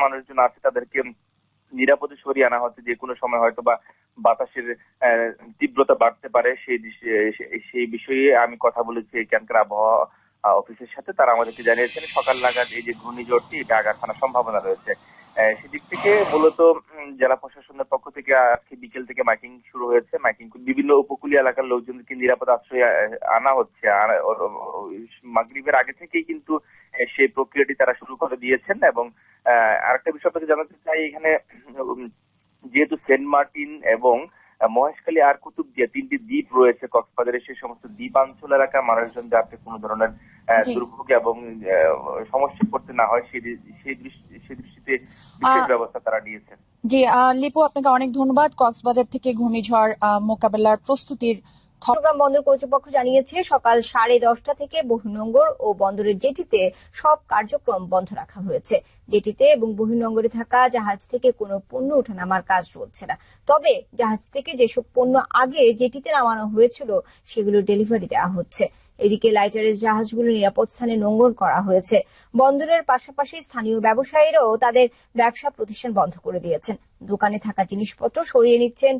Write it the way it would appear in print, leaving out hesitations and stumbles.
মানুষজন আছে তাদেরকে নিরাপদে সরিয়ে আনা হচ্ছে। যে কোনো সময় হয়তো বা বাতাসের তীব্রতা বাড়তে পারে, সেই বিষয়ে আমি কথা বলেছি এখানকার আবহাওয়া অফিসের সাথে। তারা আমাদেরকে জানিয়েছেন সকাল নাগাদ এই যে ঘূর্ণিঝড়টি এটা আঘাত হানার সম্ভাবনা রয়েছে। সেদিক থেকে মূলত জেলা প্রশাসনের পক্ষ থেকে আজকে বিকেল থেকে মাইকিং শুরু হয়েছে। মাইকিং বিভিন্ন উপকূলীয় এলাকার লোকজনকে নিরাপদ আশ্রয়ে আনা হচ্ছে। আর মাগরিবের আগে থেকেই কিন্তু সেই প্রক্রিয়াটি তারা শুরু করে দিয়েছেন। এবং আরেকটা বিষয় আপনাকে জানাতে চাই, এখানে যেহেতু সেন্ট মার্টিন এবং মহেশখালী আর কুতুবদিয়া তিনটি দ্বীপ রয়েছে কক্সবাজারের, সেই সমস্ত দ্বীপাঞ্চল এলাকার মানুষজন যাতে কোনো ধরনের দুর্ভোগ এবং সমস্যায় পড়তে না হয় সেই দৃষ্টিতে বিশেষ ব্যবস্থা তারা নিয়েছেন। জি লিপু, আপনাকে অনেক ধন্যবাদ। কক্সবাজার থেকে ঘূর্ণিঝড় মোকাবেলার প্রস্তুতির চট্টগ্রাম বন্দর কর্তৃপক্ষ জানিয়েছে সকাল 10:30 থেকে বহির্নোঙর ও বন্দরের জেটিতে সব কার্যক্রম বন্ধ রাখা হয়েছে। জেটিতে এবং বহির্নোঙরে থাকা জাহাজ থেকে কোনো পণ্য ওঠানামার কাজ চলছে না। তবে জাহাজ থেকে যেসব পণ্য আগে জেটিতে নামানো হয়েছিল সেগুলো ডেলিভারি দেওয়া হচ্ছে। এদিকে লাইটারের জাহাজগুলো নিরাপদ স্থানে নোঙর করা হয়েছে। বন্দরের পাশাপাশি স্থানীয় ব্যবসায়ীরাও তাদের ব্যবসা প্রতিষ্ঠান বন্ধ করে দিয়েছেন। দোকানে থাকা জিনিসপত্র সরিয়ে নিচ্ছেন।